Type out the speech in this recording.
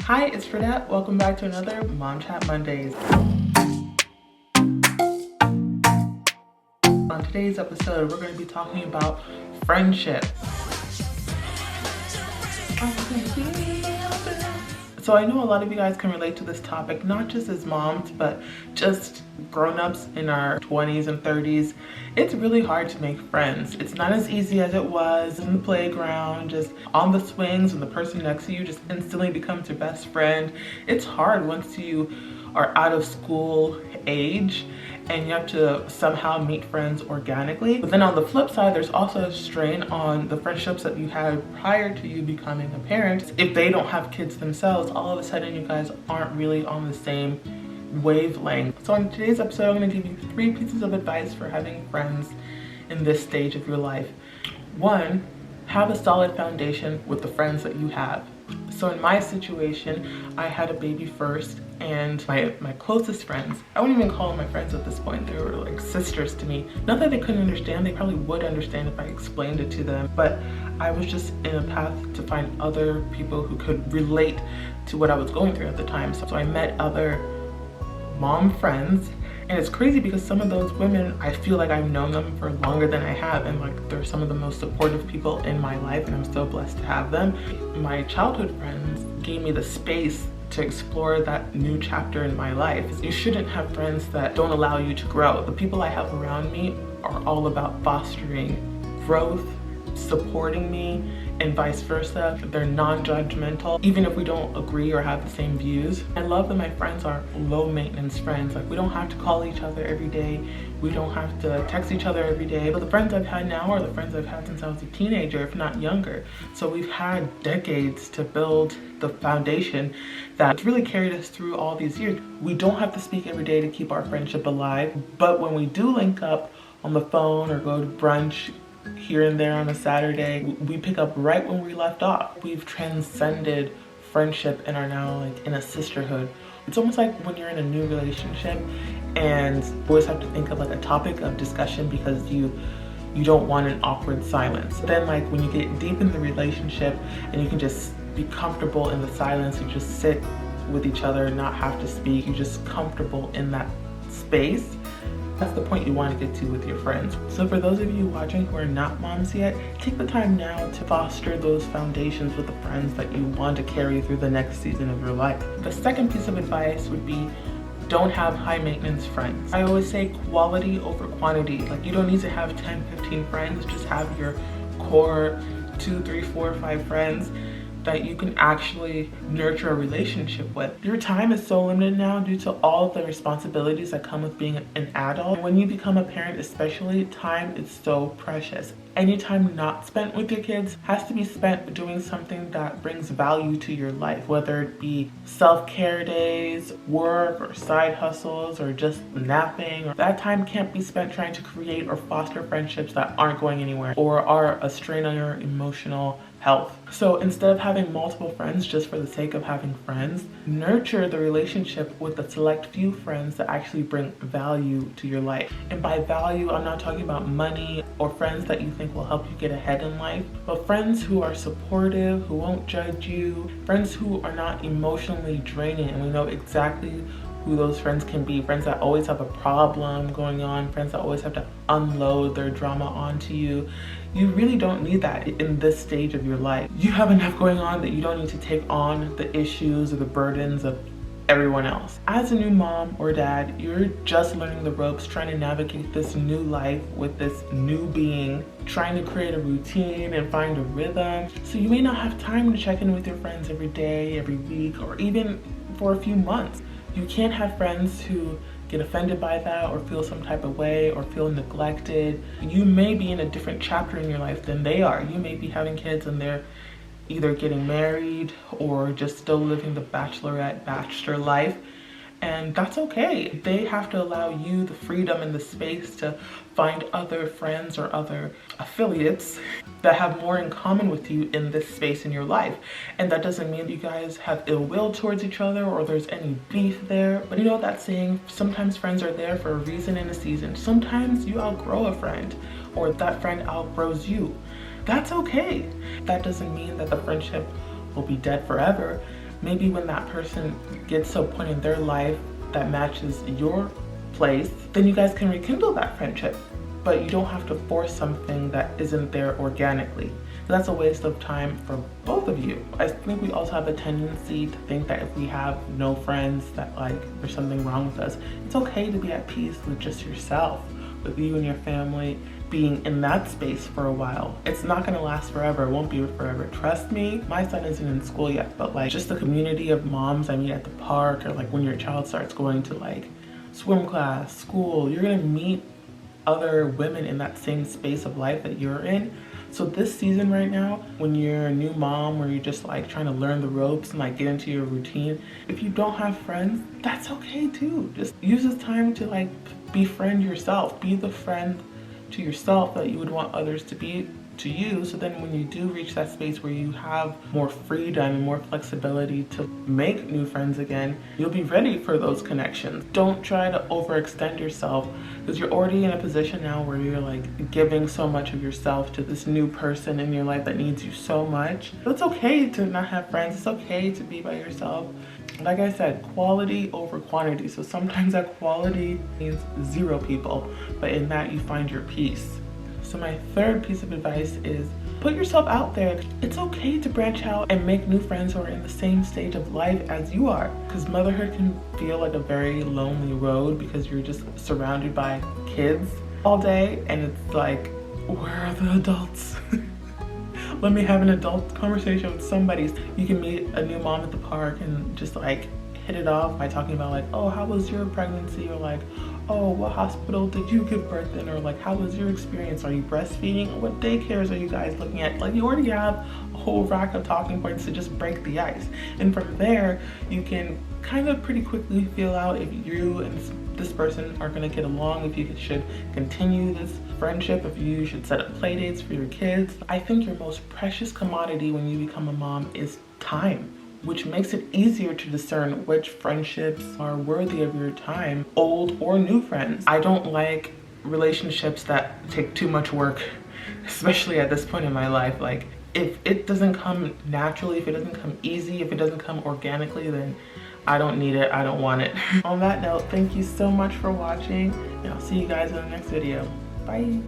Hi, it's Fridate. Welcome back to another Mom Chat Mondays. On today's episode, we're going to be talking about friendship. So I know a lot of you guys can relate to this topic, not just as moms, but just grown-ups in our 20s and 30s. It's really hard to make friends. It's not as easy as it was in the playground, just on the swings, and the person next to you just instantly becomes your best friend. It's hard once you are out of school age and you have to somehow meet friends organically. But then on the flip side, there's also a strain on the friendships that you had prior to you becoming a parent. If they don't have kids themselves, all of a sudden you guys aren't really on the same wavelength. So in today's episode, I'm going to give you 3 pieces of advice for having friends in this stage of your life. 1, have a solid foundation with the friends that you have. So in my situation, I had a baby first, and my closest friends, I wouldn't even call them my friends at this point, they were like sisters to me. Not that they couldn't understand, they probably would understand if I explained it to them, but I was just in a path to find other people who could relate to what I was going through at the time. So I met other mom friends, and it's crazy because some of those women, I feel like I've known them for longer than I have, and like they're some of the most supportive people in my life, and I'm so blessed to have them. My childhood friends gave me the space to explore that new chapter in my life. You shouldn't have friends that don't allow you to grow. The people I have around me are all about fostering growth, supporting me, and vice versa. They're non-judgmental, even if we don't agree or have the same views. I love that my friends are low maintenance friends. Like, we don't have to call each other every day. We don't have to text each other every day. But the friends I've had now are the friends I've had since I was a teenager, if not younger. So we've had decades to build the foundation that's really carried us through all these years. We don't have to speak every day to keep our friendship alive, but when we do link up on the phone or go to brunch here and there on a Saturday, we pick up right when we left off. We've transcended friendship and are now like in a sisterhood. It's almost like when you're in a new relationship and you always have to think of like a topic of discussion because you don't want an awkward silence. Then like when you get deep in the relationship and you can just be comfortable in the silence, you just sit with each other and not have to speak, you're just comfortable in that space. That's the point you want to get to with your friends. So for those of you watching who are not moms yet, take the time now to foster those foundations with the friends that you want to carry through the next season of your life. The second piece of advice would be, don't have high maintenance friends. I always say quality over quantity. Like, you don't need to have 10, 15 friends, just have your core 2, 3, 4, 5 friends that you can actually nurture a relationship with. Your time is so limited now due to all of the responsibilities that come with being an adult. When you become a parent especially, time is so precious. Any time not spent with your kids has to be spent doing something that brings value to your life, whether it be self-care days, work, or side hustles, or just napping. That time can't be spent trying to create or foster friendships that aren't going anywhere or are a strain on your emotional health. So instead of having multiple friends just for the sake of having friends, nurture the relationship with the select few friends that actually bring value to your life. And by value, I'm not talking about money or friends that you think will help you get ahead in life, but friends who are supportive, who won't judge you, friends who are not emotionally draining, and we know exactly who those friends can be. Friends that always have a problem going on, friends that always have to unload their drama onto you. You really don't need that in this stage of your life. You have enough going on that you don't need to take on the issues or the burdens of everyone else. As a new mom or dad, you're just learning the ropes, trying to navigate this new life with this new being, trying to create a routine and find a rhythm. So you may not have time to check in with your friends every day, every week, or even for a few months. You can't have friends who get offended by that or feel some type of way or feel neglected. You may be in a different chapter in your life than they are. You may be having kids and they're either getting married or just still living the bachelor life, and that's okay. They have to allow you the freedom and the space to find other friends or other affiliates that have more in common with you in this space in your life. And that doesn't mean you guys have ill will towards each other or there's any beef there. But you know that saying, sometimes friends are there for a reason and a season. Sometimes you outgrow a friend or that friend outgrows you. That's okay. That doesn't mean that the friendship will be dead forever. Maybe when that person gets to a point in their life that matches your place, then you guys can rekindle that friendship. But you don't have to force something that isn't there organically. That's a waste of time for both of you. I think we also have a tendency to think that if we have no friends, that like there's something wrong with us. It's okay to be at peace with just yourself, with you and your family being in that space for a while. It's not gonna last forever, it won't be forever. Trust me, my son isn't in school yet, but like just the community of moms I meet at the park, or like when your child starts going to like swim class, school, you're gonna meet other women in that same space of life that you're in. So this season right now, when you're a new mom or you're just like trying to learn the ropes and like get into your routine, if you don't have friends, that's okay too. Just use this time to like befriend yourself. Be the friend to yourself that you would want others to be to you, so then when you do reach that space where you have more freedom and more flexibility to make new friends again, you'll be ready for those connections. Don't try to overextend yourself, because you're already in a position now where you're like giving so much of yourself to this new person in your life that needs you so much. It's okay to not have friends. It's okay to be by yourself. Like I said, quality over quantity. So sometimes that quality means 0 people, but in that you find your peace. So my third piece of advice is put yourself out there. It's okay to branch out and make new friends who are in the same stage of life as you are, because motherhood can feel like a very lonely road because you're just surrounded by kids all day, and it's like, where are the adults? Let me have an adult conversation with somebody. You can meet a new mom at the park and just like hit it off by talking about like, oh, how was your pregnancy? Or like, oh, what hospital did you give birth in? Or like, how was your experience? Are you breastfeeding? What daycares are you guys looking at? Like, you already have a whole rack of talking points to just break the ice. And from there, you can kind of pretty quickly feel out if you and this person are gonna get along, if you should continue this friendship, if you should set up play dates for your kids. I think your most precious commodity when you become a mom is time, which makes it easier to discern which friendships are worthy of your time, old or new friends. I don't like relationships that take too much work, especially at this point in my life. Like, if it doesn't come naturally, if it doesn't come easy, if it doesn't come organically, then I don't need it, I don't want it. On that note, thank you so much for watching, and I'll see you guys in the next video. Bye.